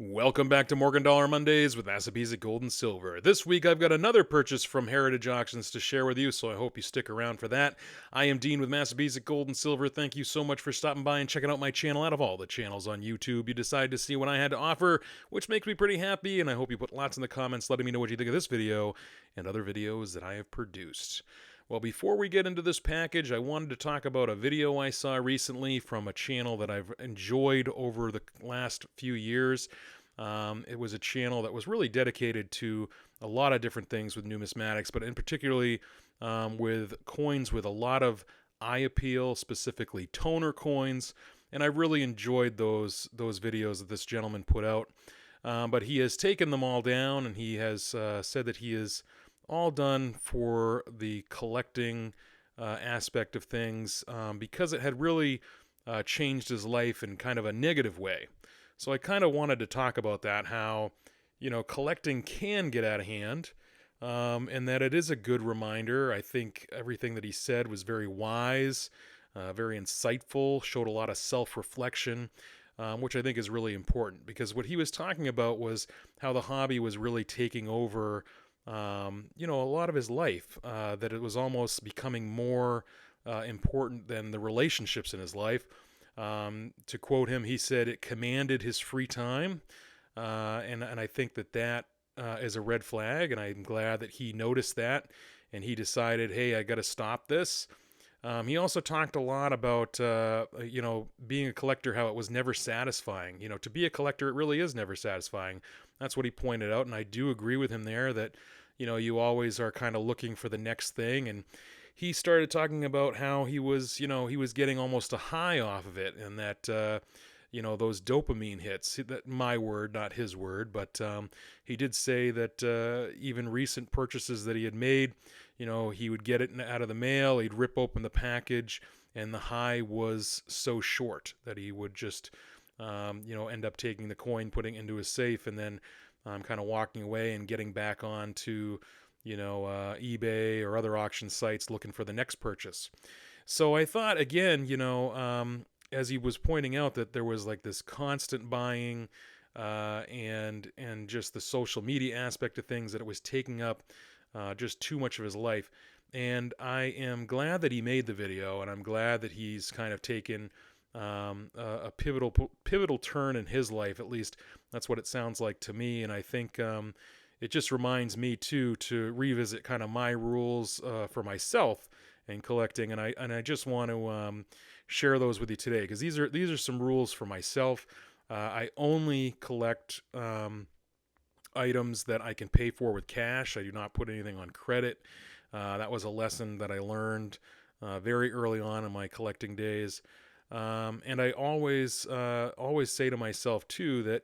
Welcome back to Morgan Dollar Mondays with Massabesic Gold and Silver. This week I've got another purchase from Heritage Auctions to share with you, so I hope you stick around for that. I am Dean with Massabesic Gold and Silver. Thank you so much for stopping by and checking out my channel. Out of all the channels on YouTube, you decided to see what I had to offer, which makes me pretty happy, and I hope you put lots in the comments letting me know what you think of this video and other videos that I have produced. Well, before we get into this package, I wanted to talk about a video I saw recently from a channel that I've enjoyed over the last few years. It was a channel that was really dedicated to a lot of different things with numismatics, but in particularly with coins with a lot of eye appeal, specifically toner coins. And I really enjoyed those videos that this gentleman put out. But he has taken them all down, and he has said that he is all done for the collecting aspect of things because it had really changed his life in kind of a negative way. So I kind of wanted to talk about that, how, collecting can get out of hand, and that it is a good reminder. I think everything that he said was very wise, very insightful, showed a lot of self-reflection, which I think is really important, because what he was talking about was how the hobby was really taking over a lot of his life, that it was almost becoming more important than the relationships in his life. To quote him, he said it commanded his free time, and I think that is a red flag, and I'm glad that he noticed that, and he decided, hey, I got to stop this. He also talked a lot about, being a collector, how it was never satisfying. To be a collector, it really is never satisfying. That's what he pointed out, and I do agree with him there that, you always are kind of looking for the next thing. And he started talking about how he was getting almost a high off of it, and that, those dopamine hits, that my word, not his word, but he did say that even recent purchases that he had made, he would get it out of the mail, he'd rip open the package, and the high was so short that he would just, end up taking the coin, putting it into his safe, and then kind of walking away and getting back on to, eBay or other auction sites looking for the next purchase. So I thought, again, as he was pointing out, that there was like this constant buying and just the social media aspect of things, that it was taking up just too much of his life. And I am glad that he made the video, and I'm glad that he's kind of taken a pivotal turn in his life. At least that's what it sounds like to me. And I think it just reminds me too to revisit kind of my rules for myself in collecting, and I just want to share those with you today, because these are some rules for myself. I only collect items that I can pay for with cash. I do not put anything on credit. That was a lesson that I learned very early on in my collecting days. And I always say to myself too that,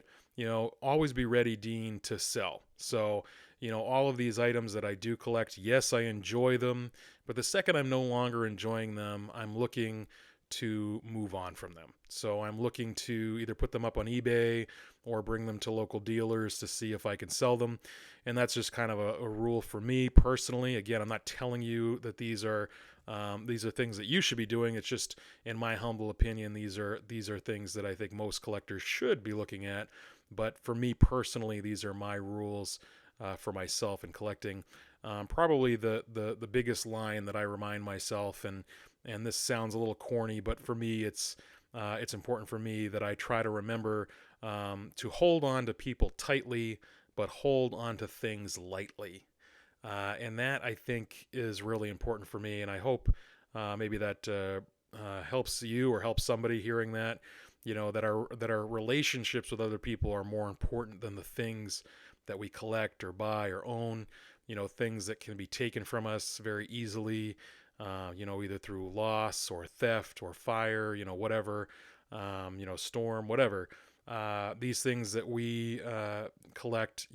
always be ready, Dean, to sell. So, all of these items that I do collect, yes, I enjoy them, but the second I'm no longer enjoying them, I'm looking to move on from them. So I'm looking to either put them up on eBay or bring them to local dealers to see if I can sell them. And that's just kind of a rule for me personally. Again, I'm not telling you that these are things that you should be doing. It's just, in my humble opinion, these are things that I think most collectors should be looking at. But for me personally, these are my rules for myself in collecting. Probably the biggest line that I remind myself, and this sounds a little corny, but for me, it's important for me that I try to remember to hold on to people tightly, but hold on to things lightly. And that, I think, is really important for me, and I hope maybe that helps you or helps somebody hearing that, that our relationships with other people are more important than the things that we collect or buy or own. Things that can be taken from us very easily, either through loss or theft or fire, whatever, storm, whatever. These things that we collect,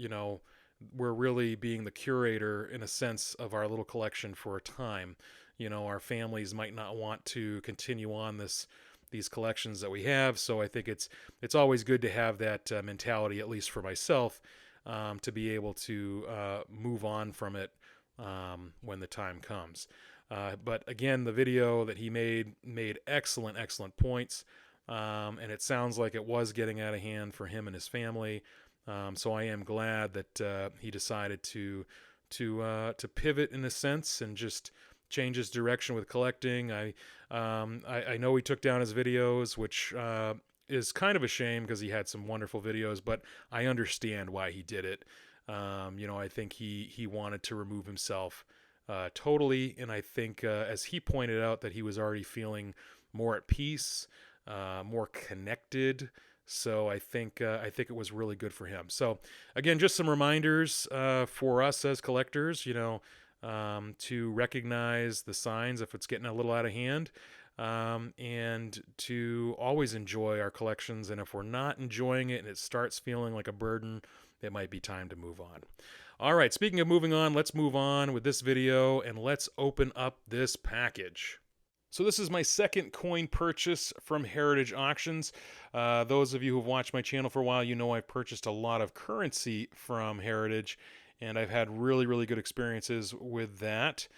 we're really being the curator, in a sense, of our little collection for a time. Our families might not want to continue on these collections that we have, so I think it's always good to have that mentality, at least for myself, to be able to move on from it when the time comes. But again, the video that he made excellent points. and it sounds like it was getting out of hand for him and his family. So I am glad that he decided to pivot in a sense and just change his direction with collecting. I know he took down his videos, which is kind of a shame because he had some wonderful videos, but I understand why he did it. I think he wanted to remove himself totally, and I think as he pointed out that he was already feeling more at peace, more connected. So I think it was really good for him. So again, just some reminders for us as collectors, to recognize the signs if it's getting a little out of hand, and to always enjoy our collections. And if we're not enjoying it and it starts feeling like a burden, it might be time to move on. All right, speaking of moving on, let's move on with this video and let's open up this package. So this is my second coin purchase from Heritage Auctions. Those of you who've watched my channel for a while, you know I've purchased a lot of currency from Heritage, and I've had really, really good experiences with that.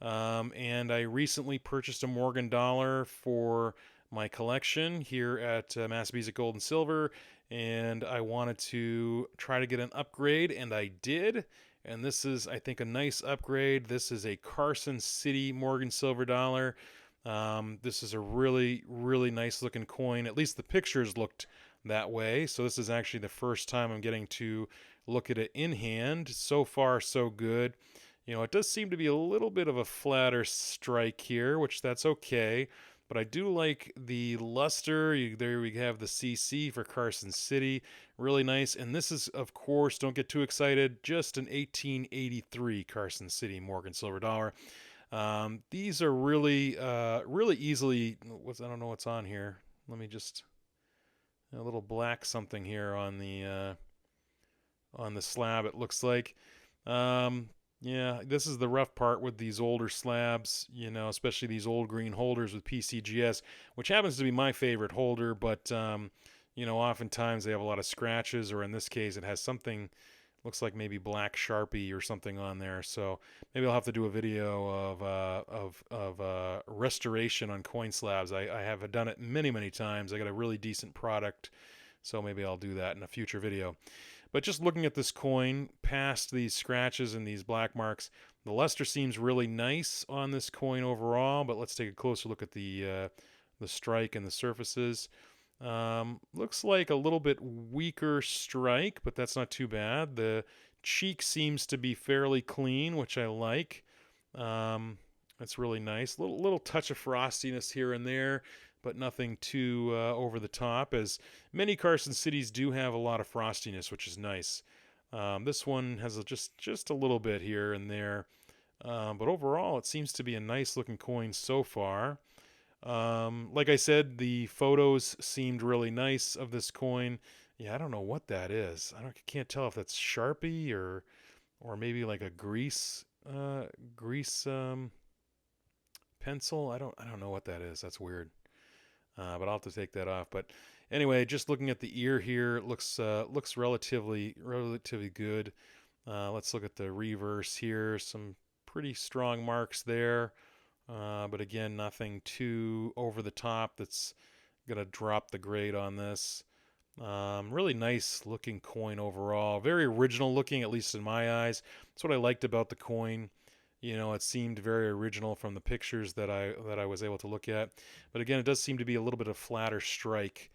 And I recently purchased a Morgan dollar for my collection here at Massabesic Gold and Silver, and I wanted to try to get an upgrade, and I did. And this is, I think, a nice upgrade. This is a Carson City Morgan Silver dollar. This is a really, really nice looking coin. At least the pictures looked that way. So this is actually the first time I'm getting to look at it in hand. So far, so good. It does seem to be a little bit of a flatter strike here, which that's okay. But I do like the luster. There we have the CC for Carson City. Really nice. And this is, of course, don't get too excited, just an 1883 Carson City Morgan Silver dollar. These are really, really easily. I don't know what's on here. Let me just a little black something here on the slab. It looks like. Yeah, this is the rough part with these older slabs. Especially these old green holders with PCGS, which happens to be my favorite holder. But oftentimes they have a lot of scratches, or in this case, it has something. Looks like maybe black Sharpie or something on there. So maybe I'll have to do a video of restoration on coin slabs. I have done it many, many times. I got a really decent product, so maybe I'll do that in a future video. But just looking at this coin, past these scratches and these black marks, the luster seems really nice on this coin overall. But let's take a closer look at the strike and the surfaces. Looks like a little bit weaker strike, but that's not too bad. The cheek seems to be fairly clean, which I like. That's really nice. Little touch of frostiness here and there, but nothing too over the top, as many Carson Cities do have a lot of frostiness, which is nice. This one has just a little bit here and there, but overall it seems to be a nice looking coin so far. Like I said, the photos seemed really nice of this coin. Yeah, I don't know what that is. I can't tell if that's Sharpie or maybe like a grease pencil. I don't know what that is. That's weird. But I'll have to take that off. But anyway, just looking at the ear here, it looks relatively good. Let's look at the reverse here. Some pretty strong marks there. But again, nothing too over the top that's going to drop the grade on this. Really nice looking coin overall. Very original looking, at least in my eyes. That's what I liked about the coin. It seemed very original from the pictures that I was able to look at. But again, it does seem to be a little bit of flatter strike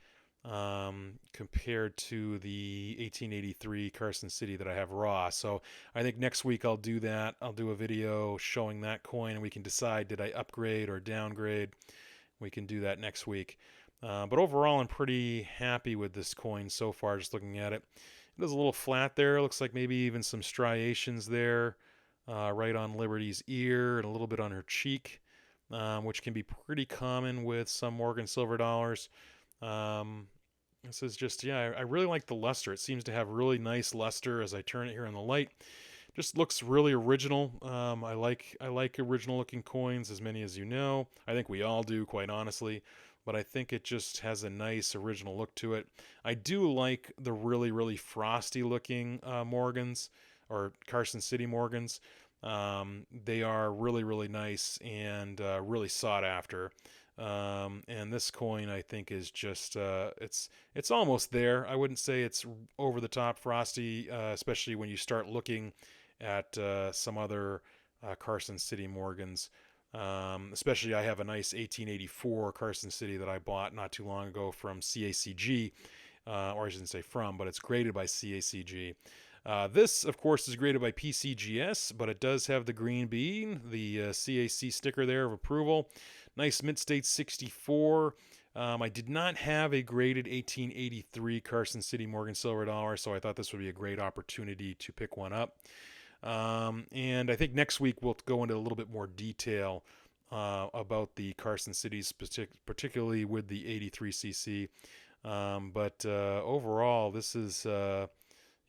compared to the 1883 Carson City that I have raw. So I think next week I'll do that. I'll do a video showing that coin, and we can decide, did I upgrade or downgrade. We can do that next week. But overall, I'm pretty happy with this coin so far, just looking at it. It is a little flat there. Looks like maybe even some striations there, right on Liberty's ear and a little bit on her cheek, which can be pretty common with some Morgan silver dollars. This is just, yeah, I really like the luster. It seems to have really nice luster as I turn it here in the light. Just looks really original. I like original looking coins, as many as you know. I think we all do, quite honestly. But I think it just has a nice original look to it. I do like the really, really frosty looking Morgans, or Carson City Morgans. They are really, really nice and really sought after. And this coin, I think, is just it's almost there. I wouldn't say it's over the top frosty, especially when you start looking at some other Carson City Morgans. Especially, I have a nice 1884 Carson City that I bought not too long ago from CACG, or I shouldn't say from, but it's graded by CACG. This, of course, is graded by PCGS, but it does have the green bean, the CAC sticker there of approval. Nice mint state 64. I did not have a graded 1883 Carson City Morgan Silver Dollar, so I thought this would be a great opportunity to pick one up. And I think next week we'll go into a little bit more detail about the Carson Cities, particularly with the 83cc. But overall, this is, I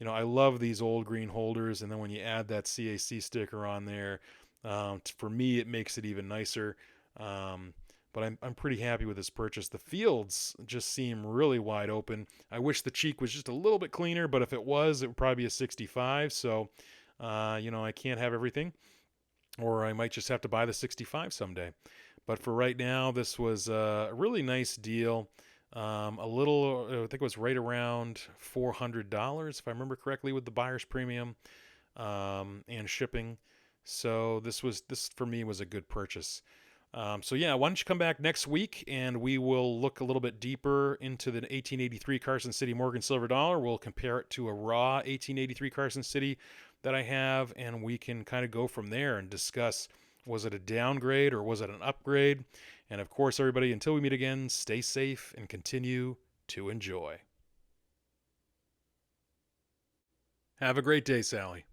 love these old green holders, and then when you add that CAC sticker on there, for me, it makes it even nicer. But I'm pretty happy with this purchase. The fields just seem really wide open. I wish the cheek was just a little bit cleaner, but if it was, it would probably be a 65. So, I can't have everything, or I might just have to buy the 65 someday. But for right now, this was a really nice deal. I think it was right around $400, if I remember correctly, with the buyer's premium and shipping. So this for me was a good purchase. So yeah, why don't you come back next week and we will look a little bit deeper into the 1883 Carson City Morgan Silver Dollar. We'll compare it to a raw 1883 Carson City that I have, and we can kind of go from there and discuss, was it a downgrade or was it an upgrade? And of course, everybody, until we meet again, stay safe and continue to enjoy. Have a great day, Sally.